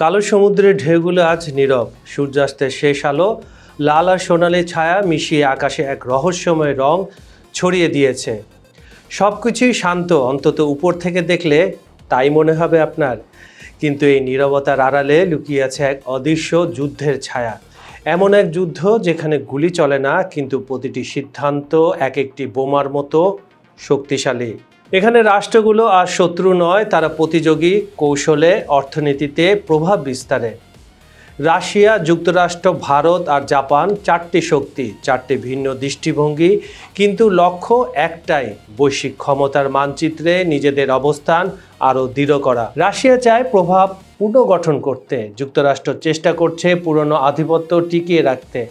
কালো সমুদ্রের ঢেউগুলো আজ নীরব। সূর্যাস্তের শেষ আলো লাল আর সোনালি ছায়া মিশিয়ে আকাশে এক রহস্যময় রং ছড়িয়ে দিয়েছে। সব কিছুই শান্ত, অন্তত উপর থেকে দেখলে তাই মনে হবে আপনার। কিন্তু এই নীরবতার আড়ালে লুকিয়ে আছে এক অদৃশ্য যুদ্ধের ছায়া। এমন এক যুদ্ধ যেখানে গুলি চলে না, কিন্তু প্রতিটি সিদ্ধান্ত এক একটি বোমার মতো শক্তিশালী। এখানে রাষ্ট্রগুলো আর শত্রু নয়, তারা প্রতিযোগী কৌশলে, অর্থনীতিতে, প্রভাব বিস্তারে। রাশিয়া, যুক্তরাষ্ট্র, ভারত আর জাপান, চারটি শক্তি, চারটি ভিন্ন দৃষ্টিভঙ্গি, কিন্তু লক্ষ্য একটাই, বৈশ্বিক ক্ষমতার মানচিত্রে নিজেদের অবস্থান আরও দৃঢ় করা। রাশিয়া চায় প্রভাব পুনর্গঠন করতে, যুক্তরাষ্ট্র চেষ্টা করছে পুরনো আধিপত্য টিকিয়ে রাখতে,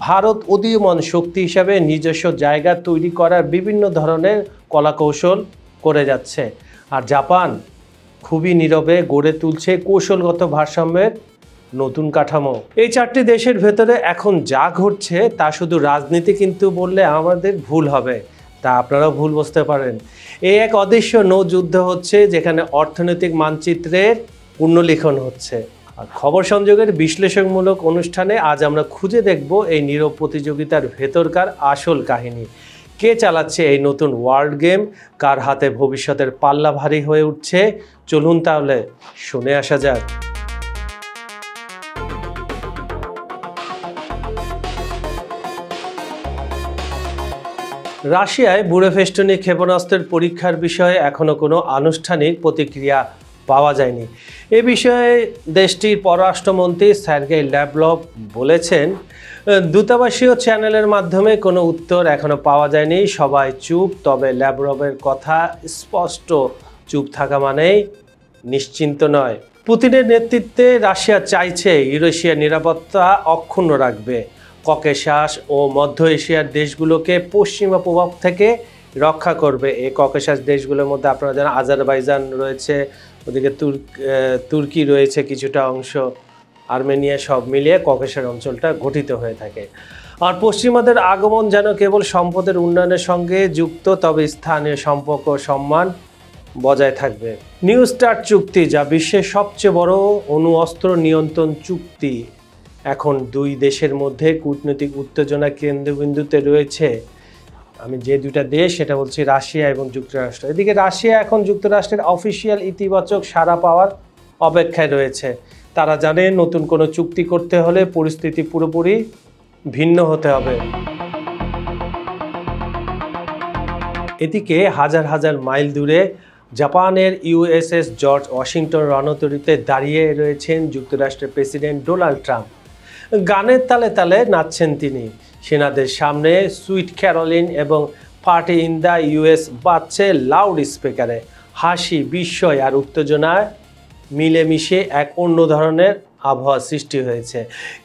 ভারত উদীয়মান শক্তি হিসাবে নিজস্ব জায়গা তৈরি করার বিভিন্ন ধরনের কলাকৌশল করে যাচ্ছে, আর জাপান খুবই নীরবে গড়ে তুলছে কৌশলগত ভারসাম্যের নতুন কাঠামো। এই চারটি দেশের ভেতরে এখন যা ঘটছে তা শুধু রাজনীতি কিন্তু বললে আমাদের ভুল হবে, তা আপনারাও ভুল বুঝতে পারেন। এই এক অদৃশ্য নৌযুদ্ধ হচ্ছে, যেখানে অর্থনৈতিক মানচিত্রের পুনর্লিখন হচ্ছে। আর খবর সংযোগের বিশ্লেষণমূলক অনুষ্ঠানে আজ আমরা খুঁজে দেখব এই নীরব প্রতিযোগিতার ভেতরকার আসল কাহিনী। কে চালাচ্ছে এই নতুন ওয়ার্ল্ড গেম, কার হাতে ভবিষ্যতের পাল্লা ভারী হয়ে উঠছে। চলুন তাহলে শুনে আসা যাক। রাশিয়ায় বুড়োফেস্টনি ক্ষেপণাস্ত্রের পরীক্ষার বিষয়ে এখনও কোনো আনুষ্ঠানিক প্রতিক্রিয়া পাওয়া যায়নি। এ বিষয়ে দেশটির পররাষ্ট্রমন্ত্রী সার্গেই ল্যাভরভ বলেছেন, দূতাবাসীয় চ্যানেলের মাধ্যমে কোনো উত্তর এখনও পাওয়া যায়নি, সবাই চুপ। তবে ল্যাভরভের কথা স্পষ্ট, চুপ থাকা মানেই নিশ্চিন্ত নয়। পুতিনের নেতৃত্বে রাশিয়া চাইছে ইউরেশিয়ার নিরাপত্তা অক্ষুণ্ণ রাখবে, ককেশাস ও মধ্য এশিয়ার দেশগুলোকে পশ্চিমা প্রভাব থেকে রক্ষা করবে। এই ককেশাস দেশগুলোর মধ্যে আপনারা জানেন আজারবাইজান রয়েছে, ওদিকে তুর্কি রয়েছে কিছুটা অংশ, আর্মেনিয়া, সব মিলিয়ে ককেশাস অঞ্চলটা গঠিত হয়ে থাকে। আর পশ্চিমাদের আগমন যেন কেবল সম্পদের উন্নয়নের সঙ্গে যুক্ত, তবে স্থানীয় সম্পর্ক সম্মান বজায় থাকবে। নিউ স্টার্ট চুক্তি, যা বিশ্বের সবচেয়ে বড় অণু অস্ত্র নিয়ন্ত্রণ চুক্তি, এখন দুই দেশের মধ্যে কূটনৈতিক উত্তেজনা কেন্দ্রবিন্দুতে রয়েছে। আমি যে দুইটা দেশ সেটা বলছি রাশিয়া এবং যুক্তরাষ্ট্র। এদিকে রাশিয়া এখন যুক্তরাষ্ট্রের অফিসিয়াল ইতিবাচক সাড়া পাওয়ার অপেক্ষায় রয়েছে। তারা জানে নতুন কোনো চুক্তি করতে হলে পরিস্থিতি পুরোপুরি ভিন্ন হতে হবে। এদিকে হাজার হাজার মাইল দূরে জাপানের ইউএসএস জর্জ ওয়াশিংটন রণতরীতে দাঁড়িয়ে রয়েছেন যুক্তরাষ্ট্রের প্রেসিডেন্ট ডোনাল্ড ট্রাম্প। গানের তালে তালে নাচছেন তিনি। সেনাদের সামনে সুইট ক্যারোলিন এবং পার্টি ইন দ্য ইউএস বাজছে লাউড স্পিকারে। হাসি, বিস্ময় আর উত্তেজনায় মিলেমিশে এক অন্য ধরনের আবহাওয়া সৃষ্টি হয়েছে।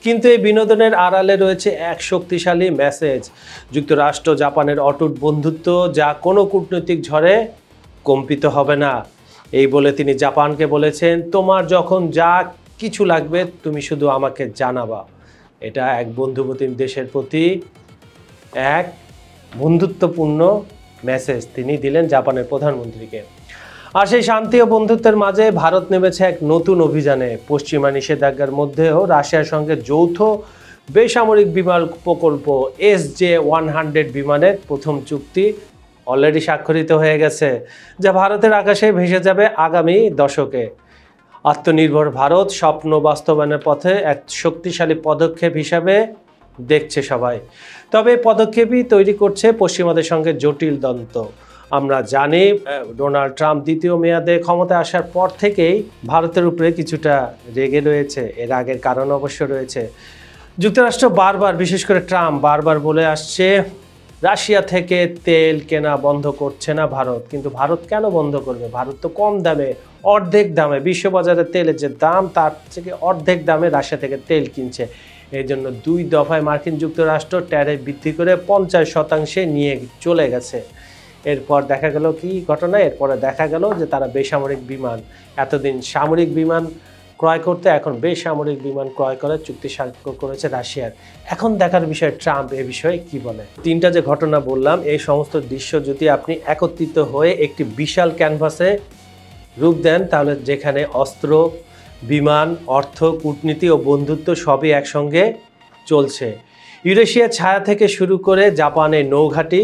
কিন্তু এই বিনোদনের আড়ালে রয়েছে এক শক্তিশালী মেসেজ, যুক্তরাষ্ট্র জাপানের অটুট বন্ধুত্ব, যা কোনো কূটনৈতিক ঝড়ে কম্পিত হবে না। এই বলে তিনি জাপানকে বলেছেন, তোমার যখন যা কিছু লাগবে তুমি শুধু আমাকে জানাবা। এটা এক বন্ধুপ্রতি দেশের প্রতি এক বন্ধুত্বপূর্ণ মেসেজ তিনি দিলেন জাপানের প্রধানমন্ত্রীকে। আর সেই শান্তি ও বন্ধুত্বের মাঝে ভারত নেমেছে এক নতুন অভিযানে। পশ্চিমা নিষেধাজ্ঞার মধ্যেও রাশিয়ার সঙ্গে যৌথ বেসামরিক বিমান প্রকল্প SJ-100 বিমানের প্রথম চুক্তি অলরেডি স্বাক্ষরিত হয়ে গেছে, যা ভারতের আকাশে ভেসে যাবে আগামী দশকে। আত্মনির্ভর ভারত স্বপ্ন বাস্তবায়নের পথে এক শক্তিশালী পদক্ষেপ হিসাবে দেখছে সবাই। তবে পদক্ষেপই তৈরি করছে পশ্চিমাদের সঙ্গে জটিল দ্বন্দ্ব। আমরা জানি ডোনাল্ড ট্রাম্প দ্বিতীয় মেয়াদে ক্ষমতায় আসার পর থেকেই ভারতের উপরে কিছুটা রেগে রয়েছে। এর আগের কারণ অবশ্য রয়েছে। যুক্তরাষ্ট্র বারবার, বিশেষ করে ট্রাম্প বারবার বলে আসছে রাশিয়া থেকে তেল কেনা বন্ধ করছে না ভারত। কিন্তু ভারত কেন বন্ধ করবে? ভারত তো কম দামে, অর্ধেক দামে, বিশ্ববাজারে তেলের যে দাম তার থেকে অর্ধেক দামে রাশিয়া থেকে তেল কিনছে। এই জন্য 2 দফায় মার্কিন যুক্তরাষ্ট্র ট্যারিফ বৃদ্ধি করে 50% নিয়ে চলে গেছে। এরপর দেখা গেল কি ঘটনা? এরপরে দেখা গেল যে তারা বেসামরিক বিমান, এতদিন সামরিক বিমান ক্রয় করতে, এখন বেসামরিক বিমান ক্রয় করে চুক্তি স্বাক্ষর করেছে রাশিয়ার। এখন দেখার বিষয় ট্রাম্প এ বিষয়ে কি বলে। তিনটা যে ঘটনা বললাম, এই সমস্ত দৃশ্য যদি আপনি একত্রিত হয়ে একটি বিশাল ক্যানভাসে রূপ দেন, তাহলে যেখানে অস্ত্র, বিমান, অর্থ, কূটনীতি ও বন্ধুত্ব সবই একসঙ্গে চলছে। ইউরেশিয়ার ছায়া থেকে শুরু করে জাপানের নৌঘাঁটি,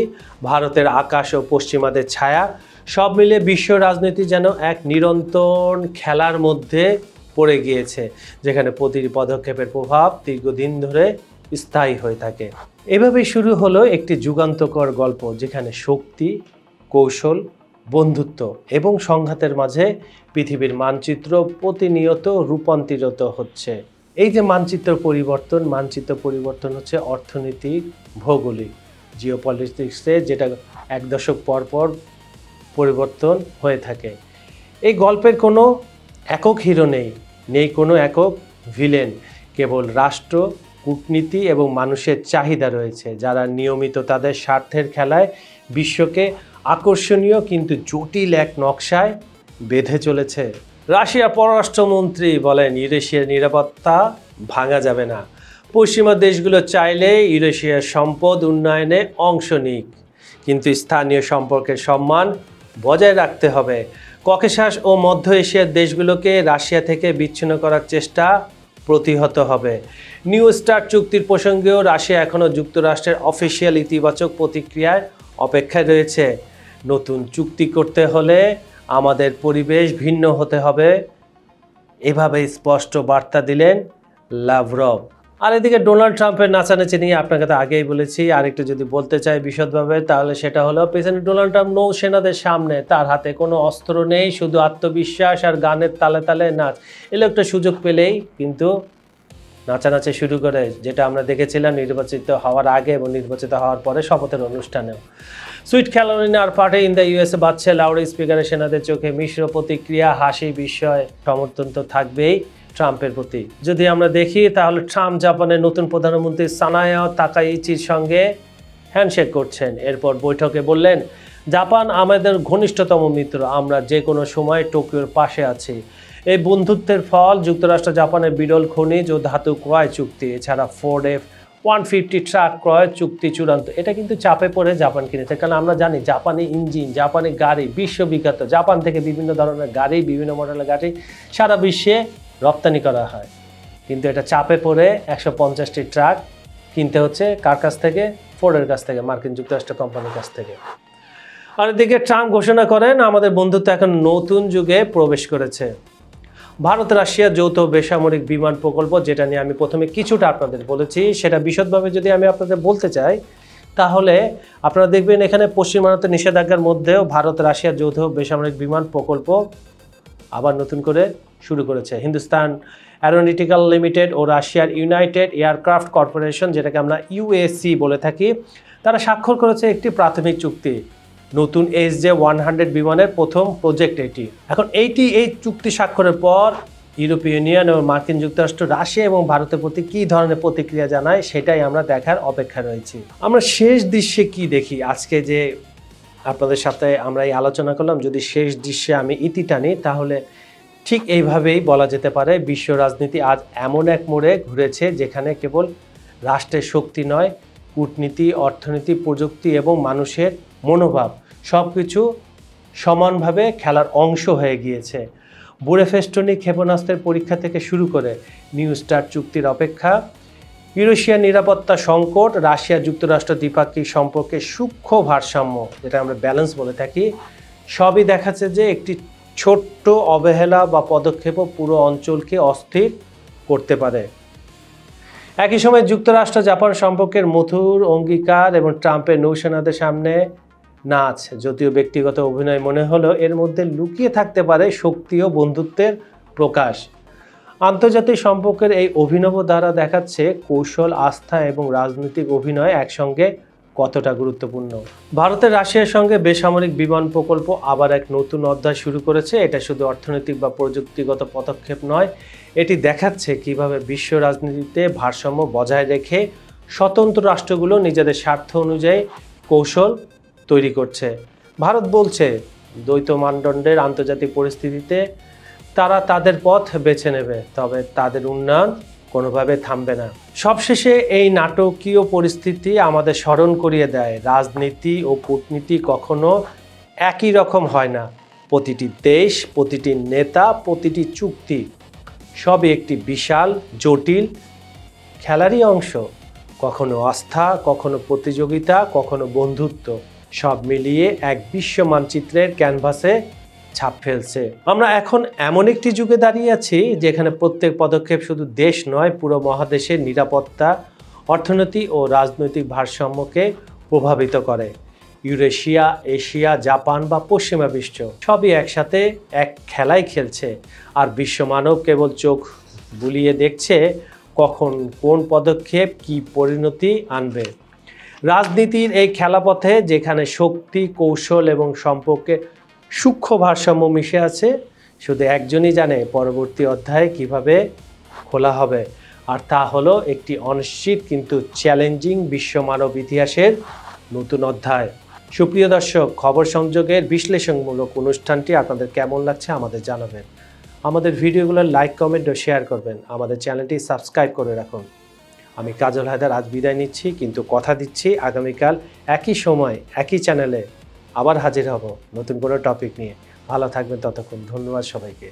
ভারতের আকাশ ও পশ্চিমাদের ছায়া, সব মিলে বিশ্ব রাজনীতি যেন এক নিরন্তর খেলার মধ্যে পড়ে গিয়েছে, যেখানে প্রতিটি পদক্ষেপের প্রভাব দীর্ঘদিন ধরে স্থায়ী হয়ে থাকে। এভাবেই শুরু হলো একটি যুগান্তকর গল্প, যেখানে শক্তি, কৌশল, বন্ধুত্ব এবং সংঘাতের মাঝে পৃথিবীর মানচিত্র প্রতিনিয়ত রূপান্তরিত হচ্ছে। এই যে মানচিত্র পরিবর্তন হচ্ছে অর্থনৈতিক, ভৌগোলিক, জিওপলিটিক্সে, যেটা এক দশক পর পর পরিবর্তন হয়ে থাকে। এই গল্পের কোনো একক হিরো নেই কোনো একক ভিলেন, কেবল রাষ্ট্র, কূটনীতি এবং মানুষের চাহিদা রয়েছে, যারা নিয়মিত তাদের স্বার্থের খেলায় বিশ্বকে আকর্ষণীয় কিন্তু জটিল এক নকশায় বেঁধে চলেছে। রাশিয়ার পররাষ্ট্রমন্ত্রী বলেন, ইউরেশিয়ার নিরাপত্তা ভাঙা যাবে না। পশ্চিমা দেশগুলো চাইলে ইউরেশিয়ার সম্পদ উন্নয়নে অংশ নিক, কিন্তু স্থানীয় সম্পর্কের সম্মান বজায় রাখতে হবে। ককেশাস ও মধ্য এশিয়ার দেশগুলোকে রাশিয়া থেকে বিচ্ছিন্ন করার চেষ্টা প্রতিহত হবে। নিউ স্টার্ট চুক্তির প্রসঙ্গেও রাশিয়া এখনও যুক্তরাষ্ট্রের অফিসিয়াল ইতিবাচক প্রতিক্রিয়ায় অপেক্ষায় রয়েছে। নতুন চুক্তি করতে হলে আমাদের পরিবেশ ভিন্ন হতে হবে, এভাবে স্পষ্ট বার্তা দিলেন লাভরভ। আর এদিকে ডোনাল্ড ট্রাম্পের নাচানাচি নিয়ে আপনাকে তো আগেই বলেছি, আরেকটু যদি বলতে চাই বিশদভাবে, তাহলে সেটা হলো প্রেসিডেন্ট ডোনাল্ড ট্রাম্প নৌসেনাদের সামনে, তার হাতে কোনো অস্ত্র নেই, শুধু আত্মবিশ্বাস আর গানের তালে তালে নাচ। এ লোকটা সুযোগ পেলেই কিন্তু নাচানাচি শুরু করে, যেটা আমরা দেখেছিলাম নির্বাচিত হওয়ার আগে এবং নির্বাচিত হওয়ার পরে শপথের অনুষ্ঠানেও। সুইট ক্যারোলিনার পার্টি ইন দ্য ইউএসএ বাজছে লাউড স্পিকারে, সেনাদের চোখে মিশ্র প্রতিক্রিয়া, হাসি, বিস্ময়, সমর্থন তো থাকবেই ট্রাম্পের প্রতি। যদি আমরা দেখি তাহলে ট্রাম্প জাপানের নতুন প্রধানমন্ত্রী সানায়া তাকাইচির সঙ্গে হ্যান্ডশেক করছেন। এরপর বৈঠকে বললেন, জাপান আমাদের ঘনিষ্ঠতম মিত্র, আমরা যে কোনো সময় টোকিওর পাশে আছি। এই বন্ধুত্বের ফল যুক্তরাষ্ট্র জাপানের বিরল খনিজ ও ধাতু ক্রয় চুক্তি, এছাড়া ফোর্ড F-150 ট্রাক ক্রয় চুক্তি চূড়ান্ত। এটা কিন্তু চাপে পড়ে জাপান কিনেছে, কারণ আমরা জানি জাপানি ইঞ্জিন, জাপানি গাড়ি বিশ্ববিখ্যাত। জাপান থেকে বিভিন্ন ধরনের গাড়ি, বিভিন্ন মডেলের গাড়ি সারা বিশ্বে রপ্তানি করা হয়, কিন্তু এটা চাপে পড়ে 150টি ট্রাক কিনতে হচ্ছে কার কাছ থেকে? ফোর্ডের কাছ থেকে, মার্কিন যুক্তরাষ্ট্র কোম্পানির কাছ থেকে। আর এদিকে ট্রাম্প ঘোষণা করেন, আমাদের বন্ধুত্ব এখন নতুন যুগে প্রবেশ করেছে। ভারত রাশিয়া যৌথ বেসামরিক বিমান প্রকল্প, যেটা নিয়ে আমি প্রথমে কিছুটা আপনাদের বলেছি, সেটা বিশদভাবে যদি আমি আপনাদের বলতে চাই, তাহলে আপনারা দেখবেন এখানে পশ্চিমাত্য নিষেধাজ্ঞার মধ্যেও ভারত রাশিয়ার যৌথ বেসামরিক বিমান প্রকল্প আবার নতুন করে শুরু করেছে। হিন্দুস্তান অ্যারোনটিক্যাল লিমিটেড ও রাশিয়ার ইউনাইটেড এয়ারক্রাফট কর্পোরেশন, যেটাকে আমরা ইউএসি বলে থাকি, তারা স্বাক্ষর করেছে একটি প্রাথমিক চুক্তি। নতুন SJ-100 বিমানের প্রথম প্রজেক্ট এটি। এখন এই চুক্তি স্বাক্ষরের পর ইউরোপীয় ইউনিয়ন এবং মার্কিন যুক্তরাষ্ট্র রাশিয়া এবং ভারতের প্রতি কী ধরনের প্রতিক্রিয়া জানায়, সেটাই আমরা দেখার অপেক্ষা রয়েছি। আমরা শেষ দৃশ্যে কি দেখি, আজকে যে আপনাদের সাথে আমরা এই আলোচনা করলাম, যদি শেষ দৃশ্যে আমি ইতি টানি, তাহলে ঠিক এইভাবেই বলা যেতে পারে বিশ্ব রাজনীতি আজ এমন এক মোড়ে ঘুরেছে, যেখানে কেবল রাষ্ট্রের শক্তি নয়, কূটনীতি, অর্থনীতি, প্রযুক্তি এবং মানুষের মনোভাব সব কিছু সমানভাবে খেলার অংশ হয়ে গিয়েছে। বুড়েফেস্টনি ক্ষেপণাস্ত্রের পরীক্ষা থেকে শুরু করে নিউ স্টার্ট চুক্তির অপেক্ষা, ইউরেশিয়ার নিরাপত্তা সংকট, রাশিয়া যুক্তরাষ্ট্র দ্বিপাক্ষিক সম্পর্কে সূক্ষ্ম ভারসাম্য, যেটা আমরা ব্যালেন্স বলে থাকি, সবই দেখাচ্ছে যে একটি ছোট্ট অবহেলা বা পদক্ষেপও পুরো অঞ্চলকে অস্থির করতে পারে। একই সময় যুক্তরাষ্ট্র জাপান সম্পর্কের মধুর অঙ্গীকার এবং ট্রাম্পের নৌসেনাদের সামনে নাচ, যদিও ব্যক্তিগত অভিনয় মনে হলো, এর মধ্যে লুকিয়ে থাকতে পারে শক্তি ও বন্ধুত্বের প্রকাশ। আন্তর্জাতিক সম্পর্কের এই অভিনব ধারা দেখাচ্ছে কৌশল, আস্থা এবং রাজনৈতিক অভিনয় একসঙ্গে কতটা গুরুত্বপূর্ণ। ভারতের রাশিয়ার সঙ্গে বেসামরিক বিমান প্রকল্প আবার এক নতুন অধ্যায় শুরু করেছে। এটা শুধু অর্থনৈতিক বা প্রযুক্তিগত পদক্ষেপ নয়, এটি দেখাচ্ছে কিভাবে বিশ্ব রাজনীতিতে ভারসাম্য বজায় রেখে স্বতন্ত্র রাষ্ট্রগুলো নিজেদের স্বার্থ অনুযায়ী কৌশল তৈরি করছে। ভারত বলছে, দ্বৈত মানদণ্ডের আন্তর্জাতিক পরিস্থিতিতে তারা তাদের পথ বেছে নেবে, তবে তাদের উন্নয়ন কোনোভাবে থামবে না। সবশেষে এই নাটকীয় পরিস্থিতি আমাদের স্মরণ করিয়ে দেয়, রাজনীতি ও কূটনীতি কখনো একই রকম হয় না। প্রতিটি দেশ, প্রতিটি নেতা, প্রতিটি চুক্তি সবই একটি বিশাল জটিল খেলারই অংশ। কখনো আস্থা, কখনো প্রতিযোগিতা, কখনো বন্ধুত্ব, সব মিলিয়ে এক বিশ্ব মানচিত্রের ক্যানভাসে ছাপ ফেলছে। আমরা এখন এমন একটি যুগে দাঁড়িয়ে আছি যেখানে প্রত্যেক পদক্ষেপ শুধু দেশ নয়, পুরো মহাদেশের নিরাপত্তা, অর্থনীতি ও রাজনৈতিক ভারসাম্যকে প্রভাবিত করে। ইউরেশিয়া, এশিয়া, জাপান বা পশ্চিমা বিশ্ব সবই একসাথে এক খেলায় খেলছে, আর বিশ্ব মানব কেবল চোখ বুলিয়ে দেখছে কখন কোন পদক্ষেপ কী পরিণতি আনবে। রাজনীতির এই খেলাপথে যেখানে শক্তি, কৌশল এবং সম্পর্কে সূক্ষ্ম ভারসাম্য মিশে আছে, শুধু একজনই জানে পরবর্তী অধ্যায় কিভাবে খোলা হবে, আর তা হলো একটি অনিশ্চিত কিন্তু চ্যালেঞ্জিং বিশ্ব মানব ইতিহাসের নতুন অধ্যায়। সুপ্রিয় দর্শক, খবর সংযোগের বিশ্লেষণমূলক অনুষ্ঠানটি আপনাদের কেমন লাগছে আমাদের জানাবেন। আমাদের ভিডিওগুলো লাইক, কমেন্ট ও শেয়ার করবেন। আমাদের চ্যানেলটি সাবস্ক্রাইব করে রাখুন। আমি কাজল হায়দার আজ বিদায় নিচ্ছি, কিন্তু কথা দিচ্ছি আগামীকাল একই সময় একই চ্যানেলে আবার হাজির হব নতুন কোনো টপিক নিয়ে। ভালো থাকবেন ততক্ষণ। ধন্যবাদ সবাইকে।